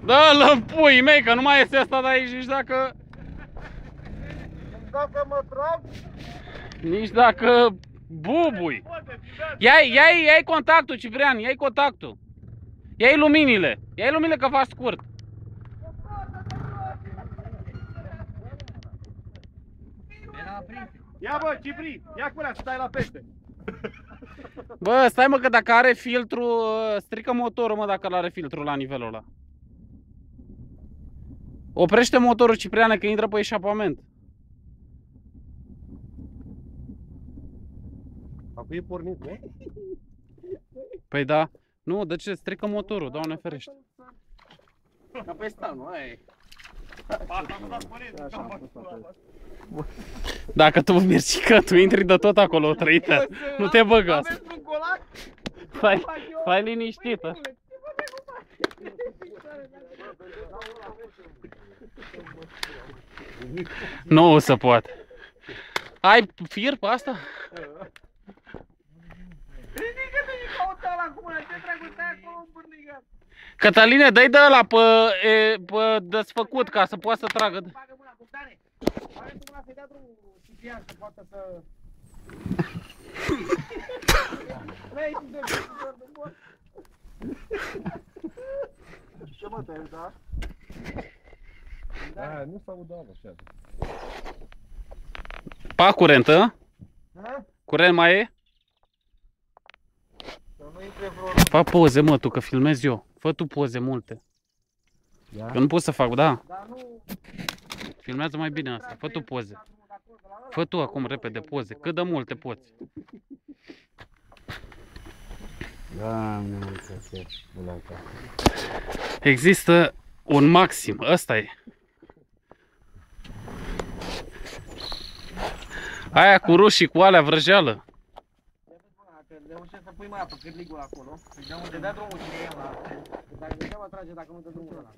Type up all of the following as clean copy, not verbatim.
Dă-l în pui mei, că nu mai este asta de aici nici dacă... Dacă mă trag... Nici dacă bubui. Ia-i contactul, Ciprian, ia-i contactul. Ia-i luminile. Ia-i luminile că faci scurt. Ia bă, Cipri, ia cu ea să dai la pește. Bă, stai mă că dacă are filtru, strică motorul mă dacă are filtru la nivelul ăla. Oprește motorul, Cipriane, că intră pe eșapament. Acum e pornit, nu? Păi da. Nu, de ce? Strică motorul, Doamne ferește. Ca pe stan, nu? Aia e. Dacă tu mergi că tu intri de tot acolo o trăită, nu te băga. Aveți un colac? Fai liniștită. Nu o să poate. Ai fir pe asta? Ridică-te și caută ăla cu mâna, ce dracu, stai acolo în bârnigat. Cătăline, dă-i de ăla pe desfăcut ca să poată să tragă. Bagă mâna, Bogdane. Bagă cu mâna să-i dea drumul Ciprian să poată să... Vrei să de bot? Ce mă te-ai dat? Da, nu s-au dat așa. Pa, curent, a? Curent mai e? Să nu intre vreo... Fa poze, mă, tu, că filmezi eu. Fă tu poze multe. Da? Că nu pot să fac, da. Dar nu... Filmează mai bine asta. Fă tu poze. Fă tu acum repede poze. Cât de multe poți. Doamne, mulțumesc, bulanca. Există un maxim. Ăsta e. Aia cu rușii, cu alea vrăjeală. Reușești să pui mai apă cârligul acolo. Te dea drumul cine e ăla. Dacă de mă trage, dacă nu dă drumul ăla.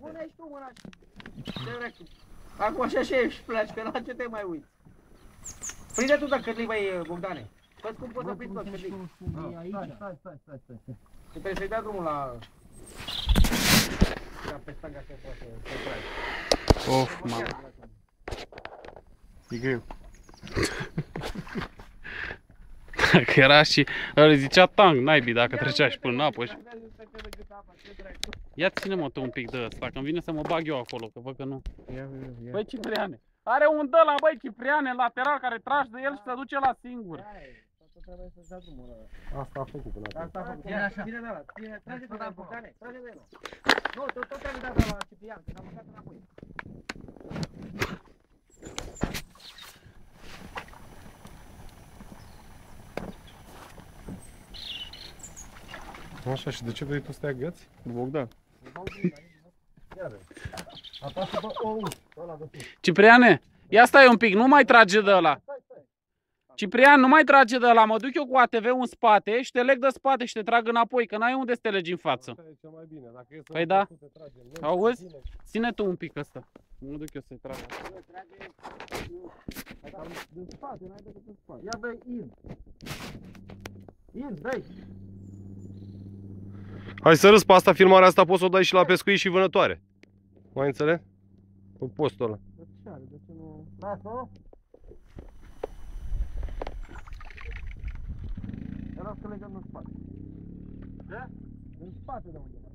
Pune aici tu mâna. Ce vreți? Acum așa și ești pleci, că la ce te mai uiți? Prinde tu de cârlig, băi, Bogdane. Fă-ți cum poți să prinzi tot cârlig. Stai. Că trebuie să-i dea drumul la... pe stânga să poate să tragi. Of, mamă. E greu. Dacă era și... Îl zicea tang, naibii, dacă trecea și până în apă. Ia ține-mă tu un pic de ăsta, că îmi vine să mă bag eu acolo, că văd că nu. Băi, Cipriane, are un dăla, băi, Cipriane, lateral, care tragi de el și se duce la singur. Asta a făcut până acum. Asta a făcut. Ține de ăla, trage de la Bogdane, trage de el. Nu, tot trebuie dat la Ciprian, că n-am mâncat înapoi. Așa, și de ce vrei tu să te agăți? Bogdan. Cipriane, ia stai un pic, nu mai trage de ăla. Ciprian, nu mai trage de ăla, mă duc eu cu ATV-ul în spate și te leg de spate și te trag înapoi, că n-ai unde să te legi în față. Asta e cel mai bine. Dacă e să Păi da. te tragem. Auzi? Ține tu un pic ăsta. Mă duc eu să-i trag. Din spate, n-ai decât în spate. Ia dă in. In, dă-i. Hai să râs pe asta, filmarea asta poți să o dai și la pescuit și vânătoare. Mai înțeleg? În postul ăla. De ce nu... Lasă-o. Era să legăm în spate. Da? În spate de undeva.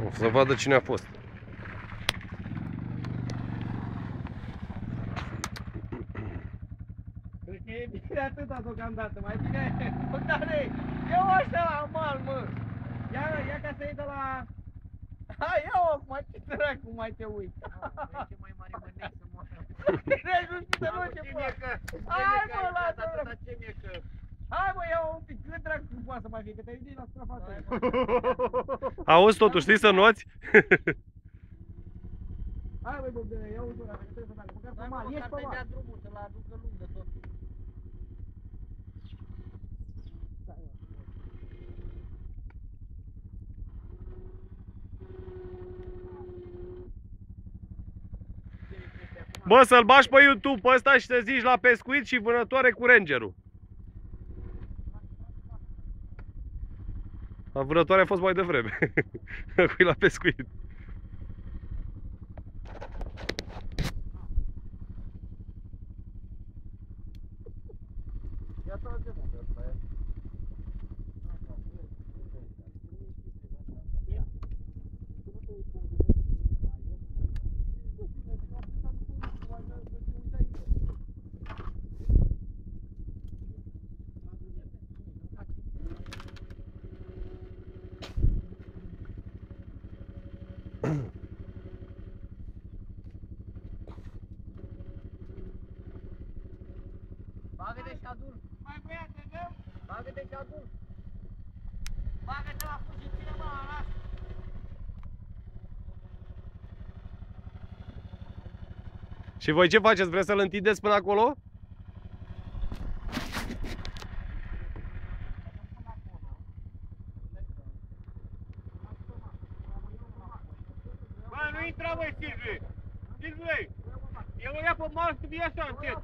O să vadă cine a fost. Cred că e bine atâta deocamdată, mai bine... Bogdane, ia-o așa la mal, mă! Ia ca să iei de la... Hai, ia-o acum, ce dracu mai te uiți? Ce mai mare mănec să moară. Nu știu de nu ce poate. Hai, mă, lasă-mă! Hai, mă, ia-o un pic, cât dracu nu poate să mai fie, că te ridici la suprafață. Auzi totul, știi să nuați? Hai, băi, Bogdane, ia ușor, că trebuie să meargă, măcar pe mal, ieși pe mal. Să-i dea drumul, să-l aducă lung de tot. Bă, să-l bagi pe YouTube pe ăsta și să zici la pescuit și vânătoare cu Rangerul. Dar vânătoarea a fost mai devreme. Cu la pescuit. Ia trage, mă, că asta e. Bagă-te și adun. Mai băiate, dăm? Bagă-te și adun. Bagă-te la fuziție, mă, lasă. Și voi ce faceți? Vreți să-l întindeți până acolo? Bă, nu intra, băi, Silviu! Silviu! Eu o ia pe mal să fie așa, încet!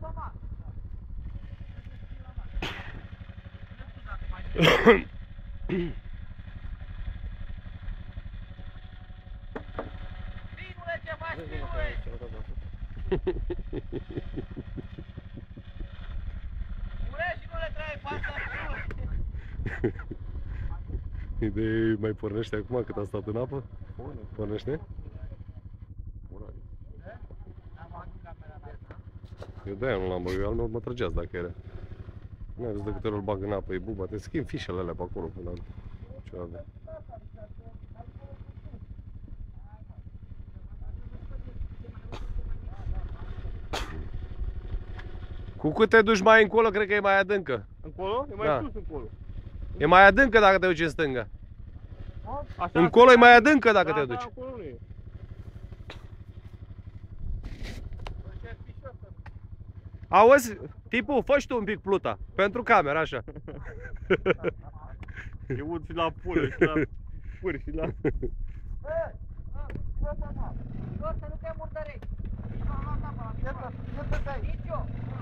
Spinule, ce faci, spinule? Murești și nu le tragi fața, spinule! Idee mai pornește acum cât a stat în apă? Pornește? Eu de-aia nu l-am băgat, eu al meu mă trăgeați dacă era. Nu ai văzut de câte ori îl bag în apă, e buba, te schimb fișele alea pe acolo până la ce avea. Cu cât te duci mai încolo, cred că e mai adâncă. Încolo? E mai Da. sus încolo. E mai adâncă dacă te duci în stânga. Așa, Încolo e mai adâncă dacă te da, duci. acolo nu e. Auzi, tipul, fă-și tu un pic pluta. Pentru camera, așa. E ud și la pulă și la pâri și la...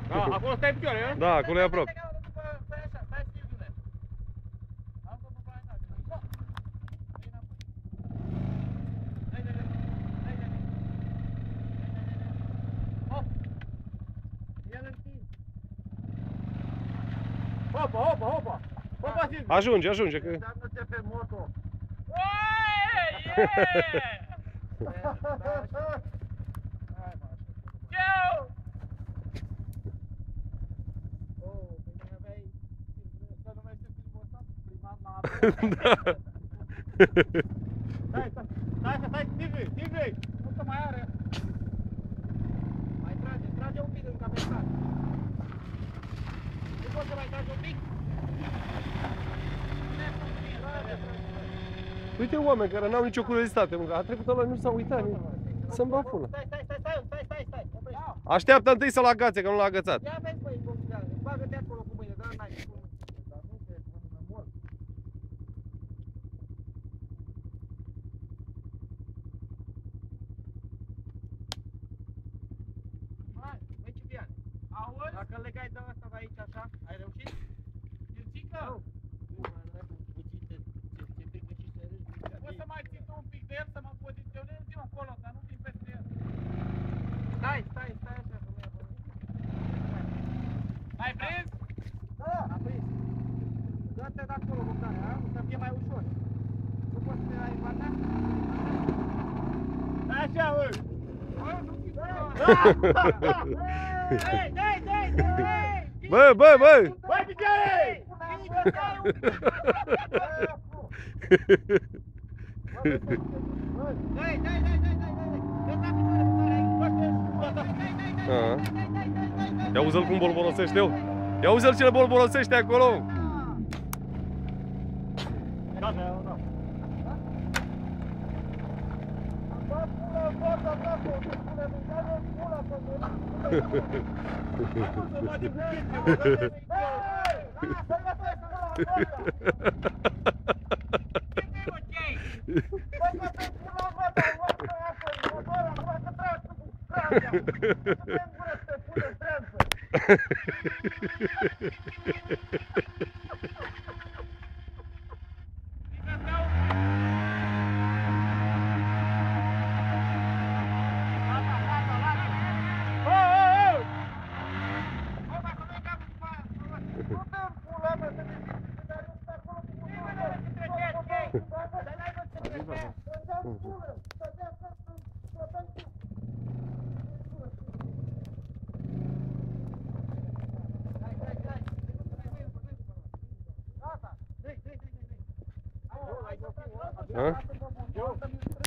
Da, acolo stai picioare, hă? Da, acolo e aproape. Hopa, hopa, hopa! Hopa, Silviu! Ajunge, ajunge. Că... Înseamnă-te pe moto! Stai, Silviu, Silviu! Nu se mai are! Mai trage un pic în cameră. Nu poți să mai tragi un pic? Uite oameni care n-au nicio curiozitate, mă, a trecut ăla, nu s-a uitat. Să-mi bag pula. Stai, oprește. Așteaptă întâi să-l agațe, că nu l-a agățat. Ia vezi, băi, bagă-te acolo cu mâine, dar n-ai cum. Dar nu te mor. Hai, băi, Ciprian. Auzi? Dacă legai de ăsta de aici așa, ai reușit? Știțică? Poți să mai ții tu un pic de el, să mă poziționez eu acolo, dar nu vin peste el. Stai așa, să nu ia bă. L-ai prins? Da, am prins. Dă-te de acolo, Bogdane, a? Să fie mai ușor. Nu poți să te ai partea? Stai așa, bă! Bă, nu fi Dai! Bă! Băi, picioare! Ia uzi-l cum bolbolosește eu. Ia uzi-l ce bolbolosește acolo. Gata, dă-i. Ha?